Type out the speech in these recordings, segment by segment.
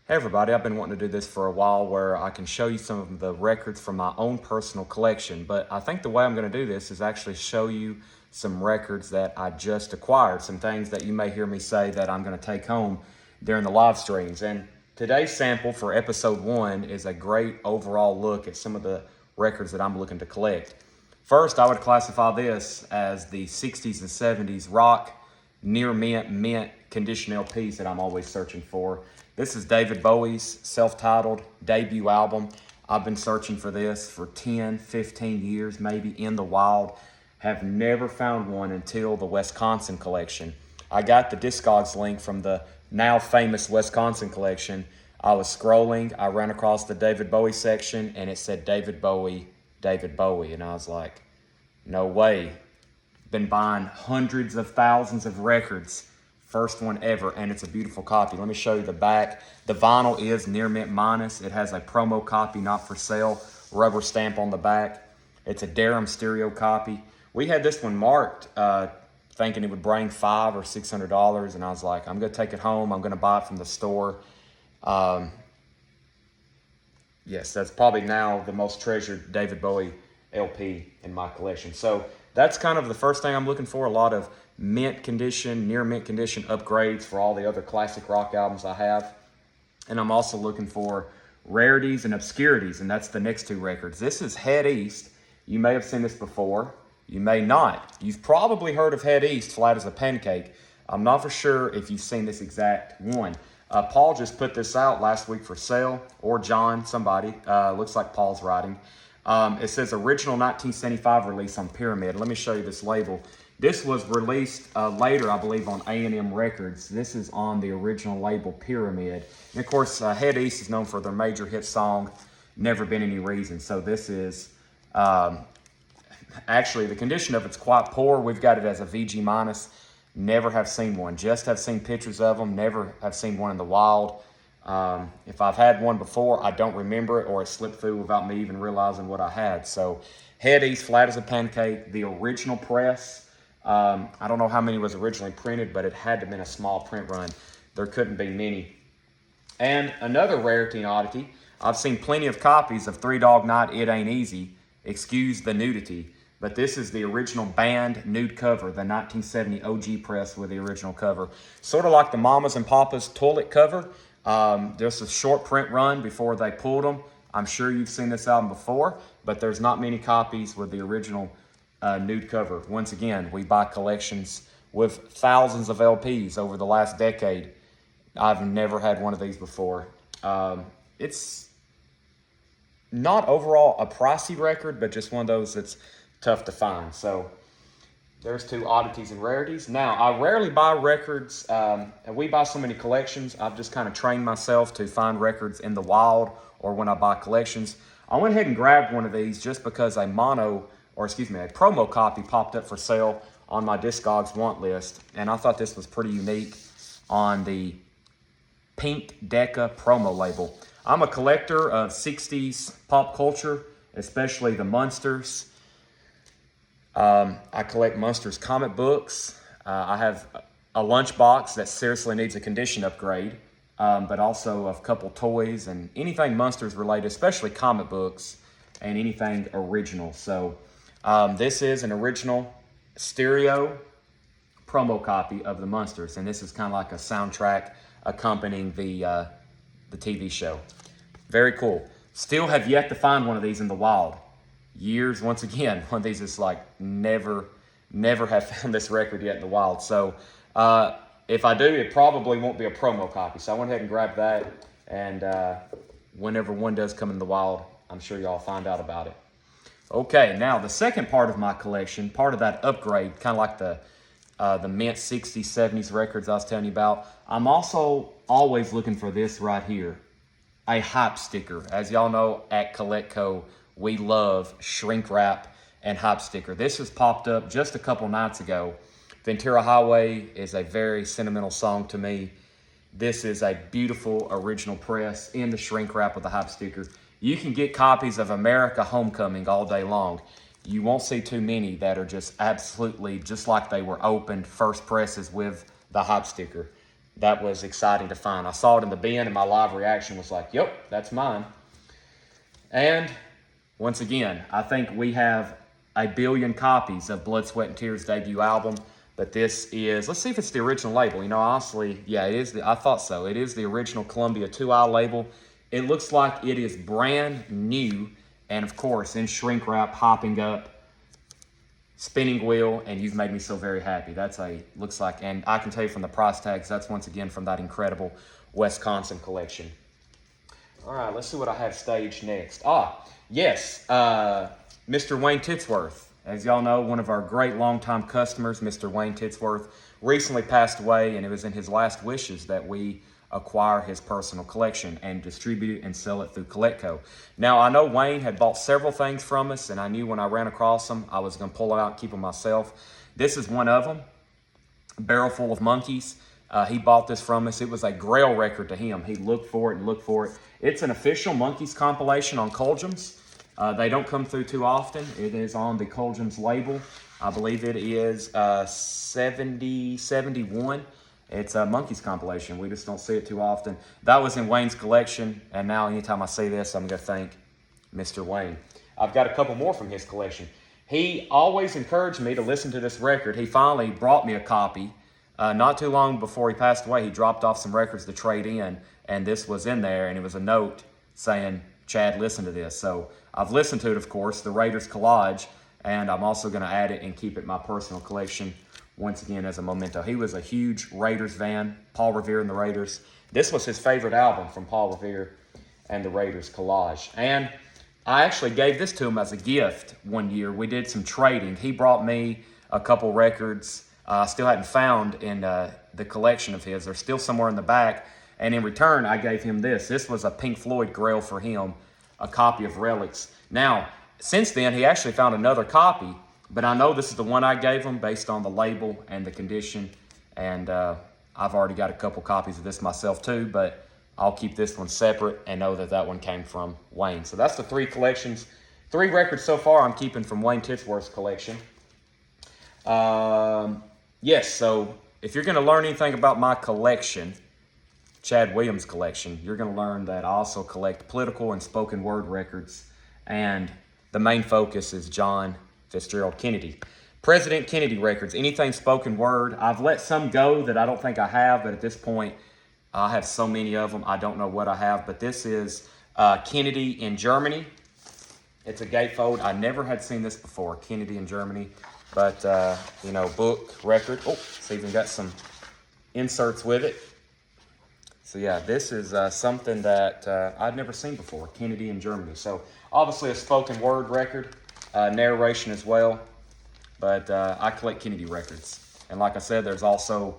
Hey everybody, I've been wanting to do this for a while where I can show you some of the records from my own personal collection, but I think the way I'm going to do this is actually show you some records that I just acquired, some things that you may hear me say that I'm going to take home during the live streams. And today's sample for episode 1 is a great overall look at some of the records that I'm looking to collect. First, I would classify this as the 60s and 70s rock, near mint condition LPs that I'm always searching for. This is David Bowie's self-titled debut album. I've been searching for this for 10, 15 years, maybe in the wild. Have never found one until the Wisconsin collection. I got the Discogs link from the now famous Wisconsin collection. I was scrolling, I ran across the David Bowie section, and it said David Bowie, and I was like, no way. Been buying hundreds of thousands of records. First one ever, and it's a beautiful copy. Let me show you the back. The vinyl is near mint minus. It has a promo copy, not for sale, rubber stamp on the back. It's a Durham stereo copy. We had this one marked, thinking it would bring $500 or $600, and I was like, I'm gonna take it home. I'm gonna buy it from the store. Yes, that's probably now the most treasured David Bowie LP in my collection. So that's kind of the first thing I'm looking for. A lot of mint condition, near mint condition upgrades for all the other classic rock albums I have. And I'm also looking for rarities and obscurities, and that's the next two records. This is Head East. You may have seen this before. You may not. You've probably heard of Head East, Flat as a Pancake. I'm not for sure if you've seen this exact one. Paul just put this out last week for sale, or John, somebody. Looks like Paul's writing. It says original 1975 release on Pyramid. Let me show you this label. This was released later, I believe, on A&M Records. This is on the original label, Pyramid. And of course, Head East is known for their major hit song, Never Been Any Reason. So this is, actually, the condition of it's quite poor. We've got it as a VG minus. Never have seen one. Just have seen pictures of them. Never have seen one in the wild. If I've had one before, I don't remember it, or it slipped through without me even realizing what I had. So Head East, Flat as a Pancake, the original press. I don't know how many was originally printed, but it had to have been a small print run. There couldn't be many. And another rarity and oddity, I've seen plenty of copies of Three Dog Night, It Ain't Easy, excuse the nudity, but this is the original band nude cover, the 1970 OG press with the original cover. Sort of like the Mamas and Papas toilet cover. Just a short print run before they pulled them. I'm sure you've seen this album before, but there's not many copies with the original nude cover. Once again, we buy collections with thousands of LPs over the last decade. I've never had one of these before. It's not overall a pricey record, but just one of those that's tough to find. So there's two oddities and rarities. Now, I rarely buy records, and we buy so many collections, I've just kind of trained myself to find records in the wild or when I buy collections. I went ahead and grabbed one of these just because a promo copy popped up for sale on my Discogs want list, and I thought this was pretty unique on the Pink Decca promo label. I'm a collector of 60s pop culture, especially the Munsters. I collect Munsters comic books. I have a lunchbox that seriously needs a condition upgrade, but also a couple toys and anything Munsters related, especially comic books and anything original. So this is an original stereo promo copy of the Munsters, and this is kind of like a soundtrack accompanying the TV show. Very cool. Still have yet to find one of these in the wild. Years, once again, one of these is like never have found this record yet in the wild. So if I do, it probably won't be a promo copy. So I went ahead and grabbed that, and whenever one does come in the wild, I'm sure y'all find out about it. Okay, now the second part of my collection, part of that upgrade, kind of like the mint 60s, 70s records I was telling you about. I'm also always looking for this right here, a hype sticker. As y'all know, at Collectco, we love shrink wrap and hype sticker. This has popped up just a couple nights ago. Ventura Highway is a very sentimental song to me. This is a beautiful original press in the shrink wrap with the hype sticker. You can get copies of America Homecoming all day long. You won't see too many that are just absolutely just like they were opened, first presses with the hype sticker. that was exciting to find. I saw it in the bin, and my live reaction was like, yep, that's mine. And once again, I think we have a billion copies of Blood, Sweat, and Tears' debut album. But this is, let's see if it's the original label. You know, honestly, yeah, it is. I thought so. It is the original Columbia 2i label. It looks like it is brand new. And of course, in shrink wrap, hopping up, spinning wheel, and You've Made Me So Very Happy. That's looks like, and I can tell you from the price tags, that's once again from that incredible Wisconsin collection. All right, let's see what I have staged next. Yes, Mr. Wayne Titsworth. As y'all know, one of our great longtime customers, Mr. Wayne Titsworth, recently passed away, and it was in his last wishes that we acquire his personal collection and distribute it and sell it through Collectco. Now, I know Wayne had bought several things from us, and I knew when I ran across them, I was going to pull it out and keep them myself. This is one of them, Barrel Full of Monkeys. He bought this from us. It was a grail record to him. He looked for it and looked for it. It's an official Monkeys compilation on Colgems. They don't come through too often. It is on the Colgems label. I believe it is 71. It's a Monkeys compilation. We just don't see it too often. That was in Wayne's collection, and now anytime I see this, I'm going to thank Mr. Wayne. I've got a couple more from his collection. He always encouraged me to listen to this record. He finally brought me a copy. Not too long before he passed away, he dropped off some records to trade in, and this was in there, and it was a note saying, Chad, listen to this. So I've listened to it, of course, the Raiders Collage, and I'm also going to add it and keep it in my personal collection once again as a memento. He was a huge Raiders fan, Paul Revere and the Raiders. This was his favorite album from Paul Revere and the Raiders Collage. And I actually gave this to him as a gift one year. We did some trading. He brought me a couple records I still hadn't found in the collection of his. They're still somewhere in the back. And in return, I gave him this. This was a Pink Floyd grail for him, a copy of Relics. Now, since then, he actually found another copy, but I know this is the one I gave him based on the label and the condition. And I've already got a couple copies of this myself too, but I'll keep this one separate and know that that one came from Wayne. So that's the three collections. 3 records so far I'm keeping from Wayne Titsworth's collection. Yes, so if you're going to learn anything about my collection, Chad Williams collection, you're going to learn that I also collect political and spoken word records, and the main focus is John Fitzgerald Kennedy. President Kennedy records, anything spoken word. I've let some go that I don't think I have, but at this point, I have so many of them, I don't know what I have. But this is Kennedy in Germany. It's a gatefold. I never had seen this before, Kennedy in Germany. But, you know, book, record. Oh, it's even got some inserts with it. So, yeah, this is something that I'd never seen before, Kennedy in Germany. So, obviously a spoken word record, narration as well. But I collect Kennedy records. And like I said, there's also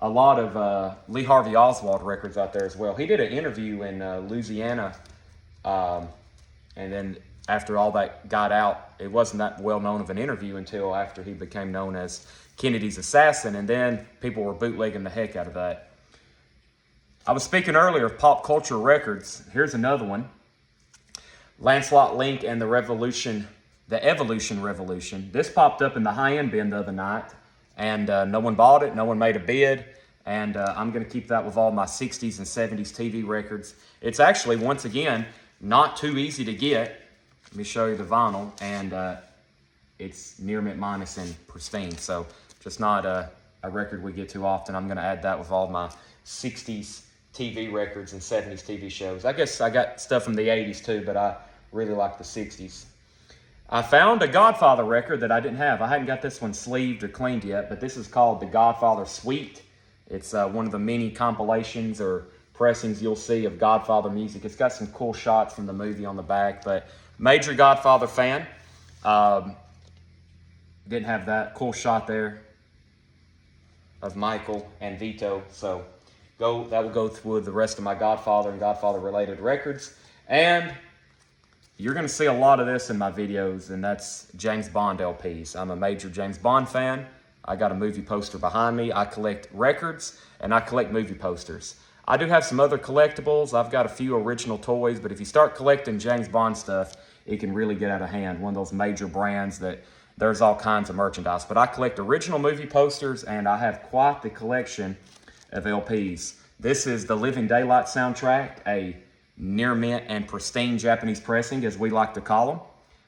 a lot of Lee Harvey Oswald records out there as well. He did an interview in Louisiana, and then after all that got out, it wasn't that well known of an interview until after he became known as Kennedy's assassin, and then people were bootlegging the heck out of that. I was speaking earlier of pop culture records. Here's another one. Lancelot Link and the Evolution Revolution. This popped up in the high-end bin the other night, and no one bought it, no one made a bid, and I'm going to keep that with all my 60s and 70s TV records. It's actually, once again, not too easy to get. Let me show you the vinyl, and it's near mint minus and pristine, so just not a record we get too often. I'm going to add that with all my 60s TV records and 70s TV shows. I guess I got stuff from the 80s too, but I really like the 60s. I found a Godfather record that I didn't have. I hadn't got this one sleeved or cleaned yet, but this is called the Godfather Suite. It's one of the many compilations or pressings you'll see of Godfather music. It's got some cool shots from the movie on the back, but major Godfather fan. Didn't have that cool shot there of Michael and Vito. So that will go through the rest of my Godfather and Godfather related records. And you're going to see a lot of this in my videos, and that's James Bond LPs. I'm a major James Bond fan. I got a movie poster behind me. I collect records, and I collect movie posters. I do have some other collectibles. I've got a few original toys, but if you start collecting James Bond stuff, it can really get out of hand. One of those major brands that there's all kinds of merchandise. But I collect original movie posters, and I have quite the collection of LPs. This is the Living Daylight soundtrack, a near mint and pristine Japanese pressing, as we like to call them.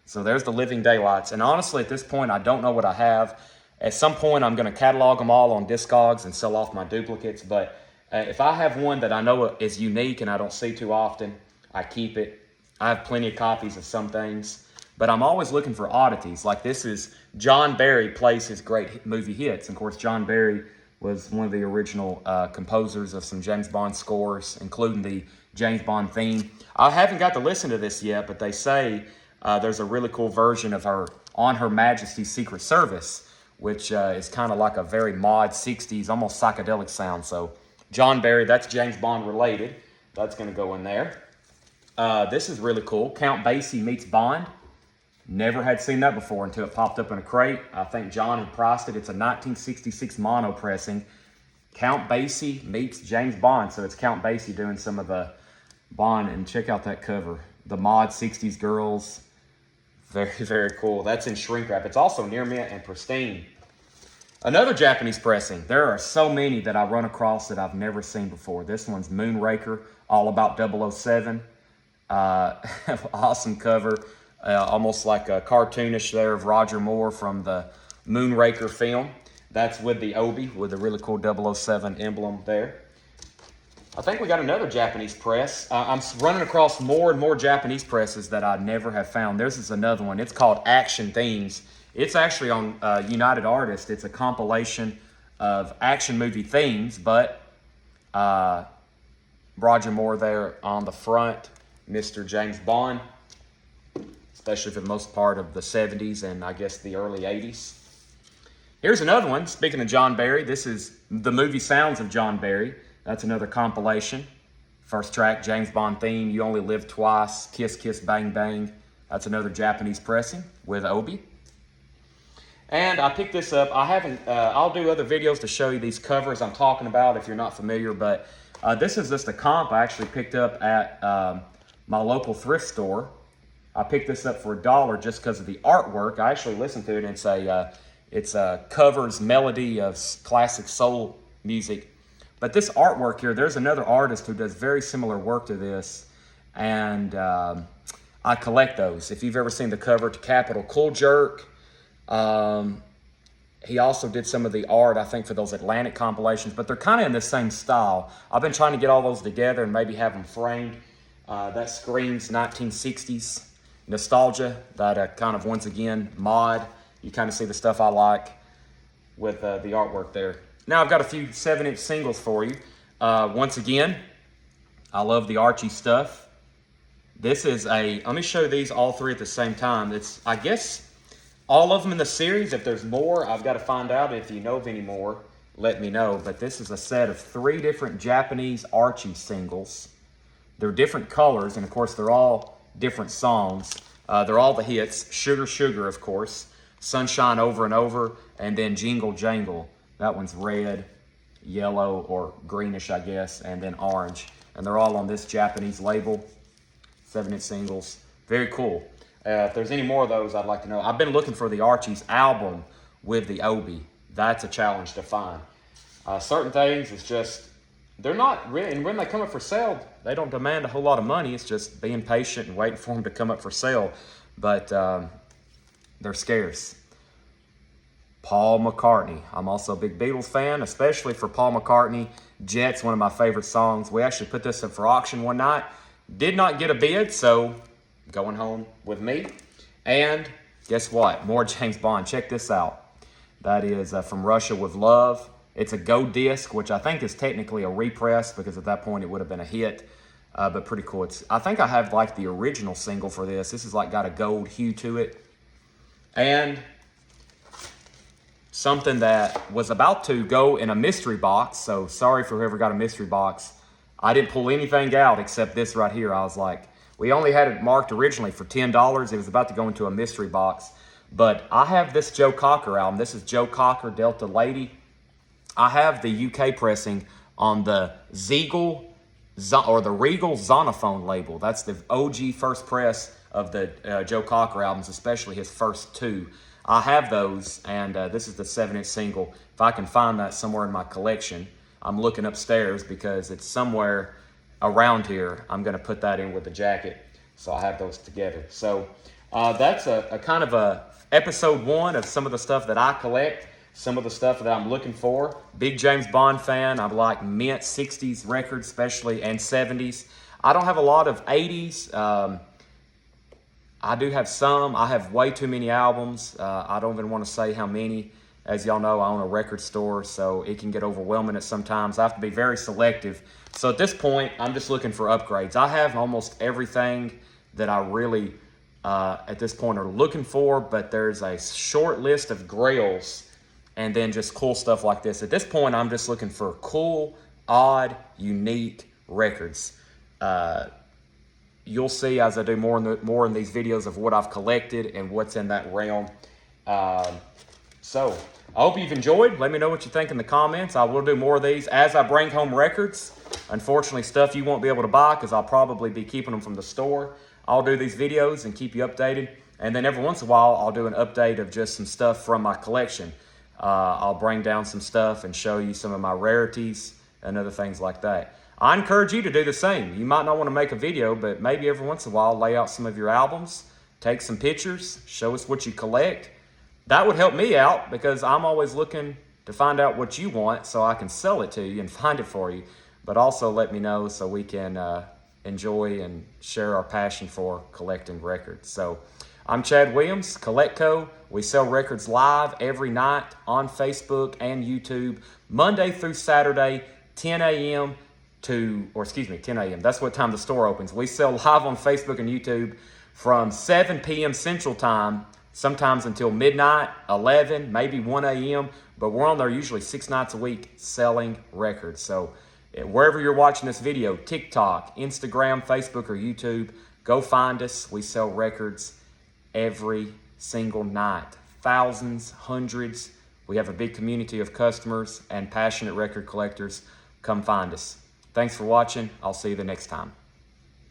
So there's the Living Daylights. And honestly, at this point, I don't know what I have. At some point, I'm going to catalog them all on Discogs and sell off my duplicates. But if I have one that I know is unique and I don't see too often, I keep it. I have plenty of copies of some things. But I'm always looking for oddities. Like this is John Barry plays his great movie hits. And of course, John Barry was one of the original composers of some James Bond scores, including the James Bond theme. I haven't got to listen to this yet, but they say there's a really cool version of her On Her Majesty's Secret Service, which is kind of like a very mod 60s, almost psychedelic sound. So John Barry, that's James Bond related. That's going to go in there. This is really cool. Count Basie meets Bond. Never had seen that before until it popped up in a crate. I think John had priced it. It's a 1966 mono pressing. Count Basie meets James Bond. So it's Count Basie doing some of the Bond. And check out that cover. The mod 60s girls. Very, very cool. That's in shrink wrap. It's also near mint and pristine. Another Japanese pressing. There are so many that I run across that I've never seen before. This one's Moonraker, all about 007. Awesome cover. Almost like a cartoonish there of Roger Moore from the Moonraker film. That's with the Obi, with the really cool 007 emblem there. I think we got another Japanese press. I'm running across more and more Japanese presses that I never have found. This is another one. It's called Action Themes. It's actually on United Artists. It's a compilation of action movie themes, but Roger Moore there on the front, Mr. James Bond, especially for the most part of the 70s and I guess the early 80s. Here's another one. Speaking of John Barry, this is the movie Sounds of John Barry. That's another compilation. First track, James Bond theme, You Only Live Twice, Kiss Kiss Bang Bang. That's another Japanese pressing with Obi. And I picked this up. I haven't, I'll do other videos to show you these covers I'm talking about if you're not familiar, but this is just a comp I actually picked up at my local thrift store. I picked this up for $1 just because of the artwork. I actually listened to it, and it's a covers melody of classic soul music. But this artwork here, there's another artist who does very similar work to this, and I collect those. If you've ever seen the cover to Capital Cool Jerk, he also did some of the art, I think, for those Atlantic compilations, but they're kind of in the same style. I've been trying to get all those together and maybe have them framed. That screams 1960s nostalgia, that kind of, once again, mod. You kind of see the stuff I like with the artwork there. Now I've got a few 7-inch singles for you. Once again, I love the Archie stuff. This is let me show these all three at the same time. It's, I guess, all of them in the series. If there's more, I've got to find out. If you know of any more, let me know. But this is a set of 3 different Japanese Archie singles. They're different colors, and of course, they're all different songs. They're all the hits. Sugar Sugar, of course. Sunshine Over and Over, and then Jingle Jangle. That one's red, yellow, or greenish, I guess, and then orange. And they're all on this Japanese label. 7-inch singles. Very cool. If there's any more of those, I'd like to know. I've been looking for the Archie's album with the Obi. That's a challenge to find. Certain things, it's just, they're not really, and when they come up for sale, they don't demand a whole lot of money. It's just being patient and waiting for them to come up for sale. But they're scarce. Paul McCartney. I'm also a big Beatles fan, especially for Paul McCartney. Jet's one of my favorite songs. We actually put this up for auction one night. Did not get a bid, so going home with me. And guess what? More James Bond. Check this out. That is From Russia with Love. It's a gold disc, which I think is technically a repress because at that point it would have been a hit. But pretty cool. I think I have like the original single for this. This is like got a gold hue to it. And something that was about to go in a mystery box. So sorry for whoever got a mystery box. I didn't pull anything out except this right here. I was like, we only had it marked originally for $10. It was about to go into a mystery box. But I have this Joe Cocker album. This is Joe Cocker, Delta Lady. I have the UK pressing on the Ziegel or the Regal Zonophone label. That's the OG first press of the Joe Cocker albums, especially his first 2. I have those, and this is the 7-inch single. If I can find that somewhere in my collection, I'm looking upstairs because it's somewhere around here. I'm going to put that in with the jacket, so I have those together. So that's a kind of a episode 1 of some of the stuff that I collect, some of the stuff that I'm looking for. Big James Bond fan. I like mint 60s records especially, and 70s. I don't have a lot of 80s. I do have some. I have way too many albums. I don't even want to say how many. As y'all know, I own a record store, so it can get overwhelming at sometimes. I have to be very selective. So at this point, I'm just looking for upgrades. I have almost everything that I really, at this point, are looking for, but there's a short list of grails and then just cool stuff like this. At this point, I'm just looking for cool, odd, unique records. You'll see as I do more in these videos of what I've collected and what's in that realm. So I hope you've enjoyed. Let me know what you think in the comments. I will do more of these as I bring home records. Unfortunately, stuff you won't be able to buy because I'll probably be keeping them from the store. I'll do these videos and keep you updated. And then every once in a while, I'll do an update of just some stuff from my collection. I'll bring down some stuff and show you some of my rarities and other things like that. I encourage you to do the same. You might not want to make a video, but maybe every once in a while, lay out some of your albums, take some pictures, show us what you collect. That would help me out because I'm always looking to find out what you want so I can sell it to you and find it for you. But also let me know so we can enjoy and share our passion for collecting records. So I'm Chad Williams, Collectco. We sell records live every night on Facebook and YouTube, Monday through Saturday, 10 a.m. 10 a.m. That's what time the store opens. We sell live on Facebook and YouTube from 7 p.m. Central Time, sometimes until midnight, 11, maybe 1 a.m. But we're on there usually 6 nights a week selling records. So wherever you're watching this video, TikTok, Instagram, Facebook, or YouTube, go find us. We sell records every single night. Thousands, hundreds. We have a big community of customers and passionate record collectors. Come find us. Thanks for watching. I'll see you the next time.